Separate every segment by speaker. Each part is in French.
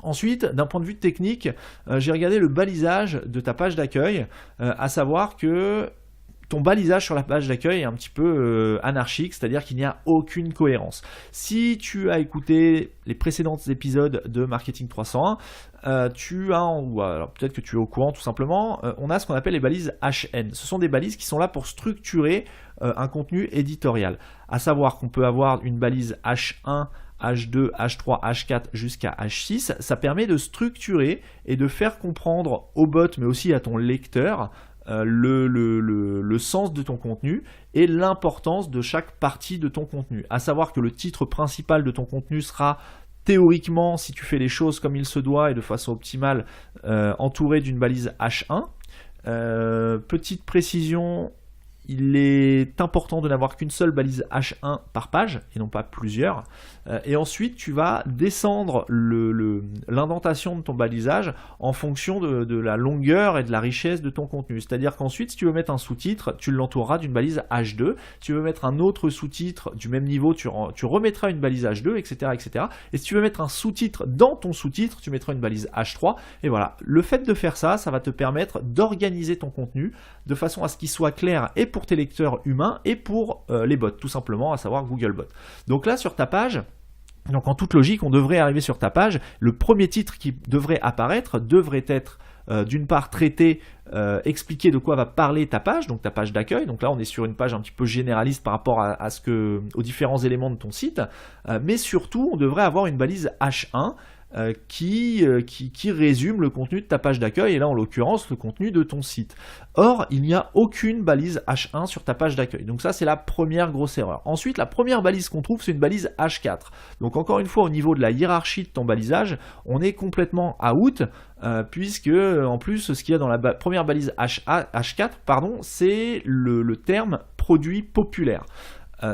Speaker 1: Ensuite, d'un point de vue technique, j'ai regardé le balisage de ta page d'accueil, à savoir que ton balisage sur la page d'accueil est un petit peu anarchique, c'est-à-dire qu'il n'y a aucune cohérence. Si tu as écouté les précédents épisodes de Marketing 301, ou alors peut-être que tu es au courant tout simplement, on a ce qu'on appelle les balises HN. Ce sont des balises qui sont là pour structurer un contenu éditorial. À savoir qu'on peut avoir une balise H1, H2, H3, H4 jusqu'à H6. Ça permet de structurer et de faire comprendre au bot, mais aussi à ton lecteur, le sens de ton contenu et l'importance de chaque partie de ton contenu. À savoir que le titre principal de ton contenu sera théoriquement, si tu fais les choses comme il se doit et de façon optimale, entouré d'une balise H1. Petite précision, il est important de n'avoir qu'une seule balise H1 par page et non pas plusieurs. Et ensuite, tu vas descendre l'indentation de ton balisage en fonction de la longueur et de la richesse de ton contenu. C'est-à-dire qu'ensuite, si tu veux mettre un sous-titre, tu l'entoureras d'une balise H2. Si tu veux mettre un autre sous-titre du même niveau, tu remettras une balise H2, etc., etc. Et si tu veux mettre un sous-titre dans ton sous-titre, tu mettras une balise H3. Et voilà, le fait de faire ça, ça va te permettre d'organiser ton contenu de façon à ce qu'il soit clair et pour tes lecteurs humains et pour les bots, tout simplement, à savoir Googlebot. Donc là, sur ta page, donc en toute logique, on devrait arriver sur ta page, le premier titre qui devrait apparaître devrait être d'une part traité, expliquer de quoi va parler ta page, donc ta page d'accueil. Donc là, on est sur une page un petit peu généraliste par rapport aux différents éléments de ton site, mais surtout, on devrait avoir une balise H1 qui résume le contenu de ta page d'accueil, et là en l'occurrence le contenu de ton site. Or, il n'y a aucune balise H1 sur ta page d'accueil, donc ça c'est la première grosse erreur. Ensuite, la première balise qu'on trouve, c'est une balise H4. Donc encore une fois, au niveau de la hiérarchie de ton balisage, on est complètement out, puisque en plus ce qu'il y a dans la première balise H4, c'est le terme produit populaire.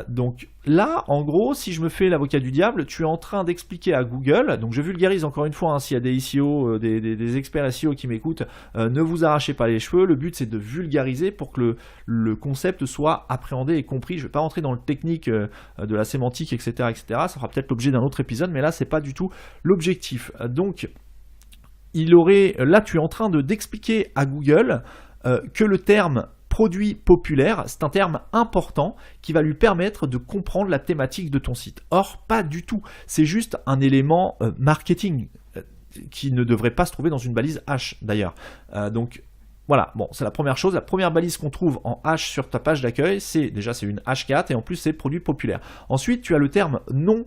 Speaker 1: Donc là, en gros, si je me fais l'avocat du diable, tu es en train d'expliquer à Google, donc je vulgarise encore une fois, s'il y a des SEO, des experts SEO qui m'écoutent, ne vous arrachez pas les cheveux, le but c'est de vulgariser pour que le concept soit appréhendé et compris. Je ne vais pas rentrer dans le technique de la sémantique, etc., etc. Ça fera peut-être l'objet d'un autre épisode, mais là, c'est pas du tout l'objectif. Donc, là, tu es en train d'expliquer à Google que le terme produit populaire, c'est un terme important qui va lui permettre de comprendre la thématique de ton site. Or, pas du tout. C'est juste un élément marketing qui ne devrait pas se trouver dans une balise H d'ailleurs. Donc voilà, bon, c'est la première chose. La première balise qu'on trouve en H sur ta page d'accueil, c'est une H4 et en plus c'est produit populaire. Ensuite, tu as le terme nom.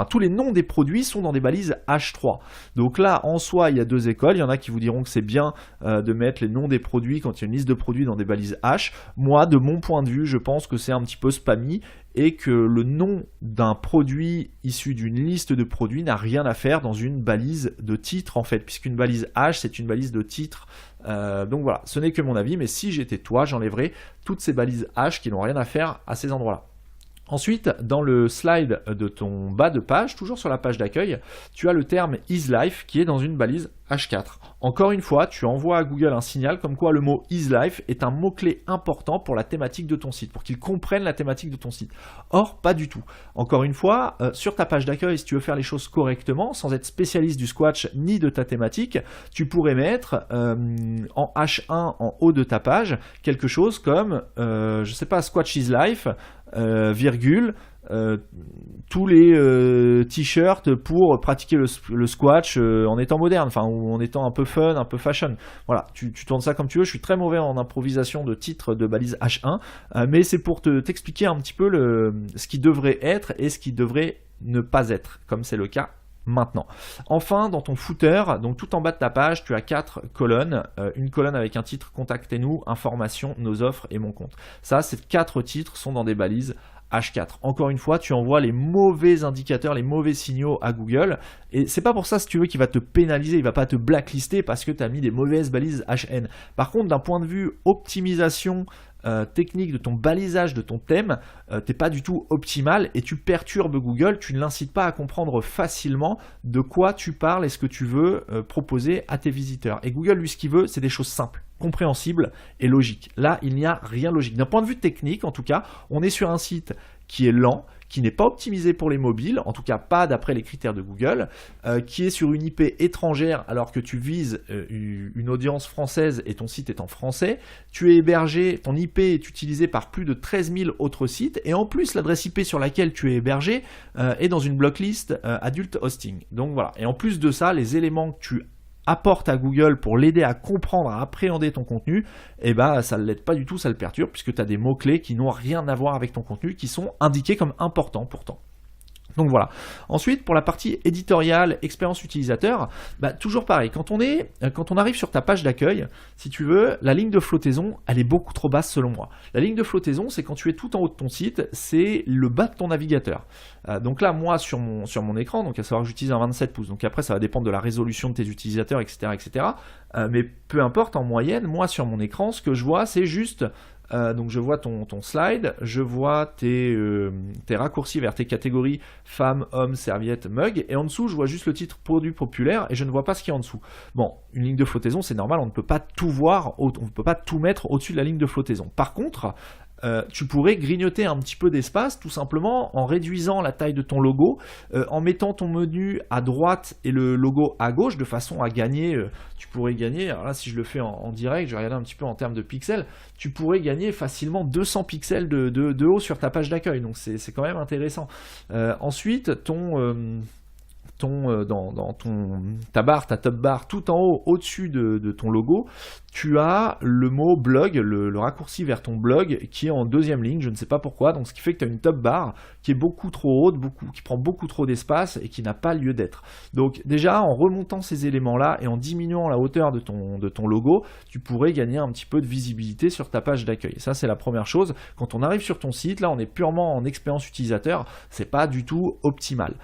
Speaker 1: Tous les noms des produits sont dans des balises H3. Donc là, en soi, il y a deux écoles. Il y en a qui vous diront que c'est bien de mettre les noms des produits quand il y a une liste de produits dans des balises H. Moi, de mon point de vue, je pense que c'est un petit peu spammy et que le nom d'un produit issu d'une liste de produits n'a rien à faire dans une balise de titre en fait, puisqu'une balise H, c'est une balise de titre. Donc voilà, ce n'est que mon avis, mais si j'étais toi, j'enlèverais toutes ces balises H qui n'ont rien à faire à ces endroits-là. Ensuite, dans le slide de ton bas de page, toujours sur la page d'accueil, tu as le terme isLife qui est dans une balise H4. Encore une fois, tu envoies à Google un signal comme quoi le mot isLife est un mot-clé important pour la thématique de ton site, pour qu'il comprenne la thématique de ton site. Or, pas du tout. Encore une fois, sur ta page d'accueil, si tu veux faire les choses correctement, sans être spécialiste du Squash ni de ta thématique, tu pourrais mettre en H1 en haut de ta page quelque chose comme, je sais pas, Squash isLife, virgule, tous les t-shirts pour pratiquer le squash en étant moderne, ou en étant un peu fun, un peu fashion. Voilà, tu tournes ça comme tu veux. Je suis très mauvais en improvisation de titres de balise H1, mais c'est pour t'expliquer un petit peu ce qui devrait être et ce qui devrait ne pas être, comme c'est le cas maintenant. Enfin, dans ton footer, donc tout en bas de ta page, tu as 4 colonnes. Une colonne avec un titre Contactez-nous, informations, nos offres et mon compte. Ça, ces 4 titres sont dans des balises H4. Encore une fois, tu envoies les mauvais indicateurs, les mauvais signaux à Google, et c'est pas pour ça, si tu veux, qu'il va te pénaliser, il va pas te blacklister parce que tu as mis des mauvaises balises HN. Par contre, d'un point de vue optimisation technique de ton balisage de ton thème, t'es pas du tout optimal et tu perturbes Google, tu ne l'incites pas à comprendre facilement de quoi tu parles et ce que tu veux proposer à tes visiteurs. Et Google, lui, ce qu'il veut, c'est des choses simples, compréhensibles et logiques. Là, il n'y a rien de logique. D'un point de vue technique, en tout cas, on est sur un site qui est lent, qui n'est pas optimisé pour les mobiles, en tout cas pas d'après les critères de Google, qui est sur une IP étrangère alors que tu vises une audience française et ton site est en français, tu es hébergé, ton IP est utilisé par plus de 13 000 autres sites, et en plus l'adresse IP sur laquelle tu es hébergé est dans une blocklist Adult Hosting. Donc voilà, et en plus de ça, les éléments que tu apporte à Google pour l'aider à comprendre, à appréhender ton contenu, et bah ça ne l'aide pas du tout, ça le perturbe, puisque tu as des mots-clés qui n'ont rien à voir avec ton contenu, qui sont indiqués comme importants pourtant. Donc voilà. Ensuite, pour la partie éditoriale, expérience utilisateur, bah, toujours pareil. Quand on arrive sur ta page d'accueil, si tu veux, la ligne de flottaison, elle est beaucoup trop basse selon moi. La ligne de flottaison, c'est quand tu es tout en haut de ton site, c'est le bas de ton navigateur. Donc là, moi, sur mon écran, donc à savoir que j'utilise un 27 pouces, donc après, ça va dépendre de la résolution de tes utilisateurs, etc., etc. Mais peu importe, en moyenne, moi, sur mon écran, ce que je vois, c'est juste... donc je vois ton slide, je vois tes raccourcis vers tes catégories femmes, hommes, serviettes, mug, et en dessous je vois juste le titre produit populaire et je ne vois pas ce qu'il y a en dessous. Bon, une ligne de flottaison c'est normal, on ne peut pas tout voir, on ne peut pas tout mettre au-dessus de la ligne de flottaison. Par contre, tu pourrais grignoter un petit peu d'espace tout simplement en réduisant la taille de ton logo, en mettant ton menu à droite et le logo à gauche de façon à gagner, tu pourrais gagner, alors là si je le fais en direct, je vais regarder un petit peu en termes de pixels, tu pourrais gagner facilement 200 pixels de haut sur ta page d'accueil, donc c'est quand même intéressant. Ensuite, ta barre, ta top bar, tout en haut, au-dessus de ton logo, tu as le mot blog, le raccourci vers ton blog qui est en deuxième ligne, je ne sais pas pourquoi, donc ce qui fait que tu as une top bar qui est beaucoup trop haute, qui prend beaucoup trop d'espace et qui n'a pas lieu d'être. Donc déjà, en remontant ces éléments-là et en diminuant la hauteur de ton logo, tu pourrais gagner un petit peu de visibilité sur ta page d'accueil. Ça, c'est la première chose. Quand on arrive sur ton site, là, on est purement en expérience utilisateur, c'est pas du tout optimal.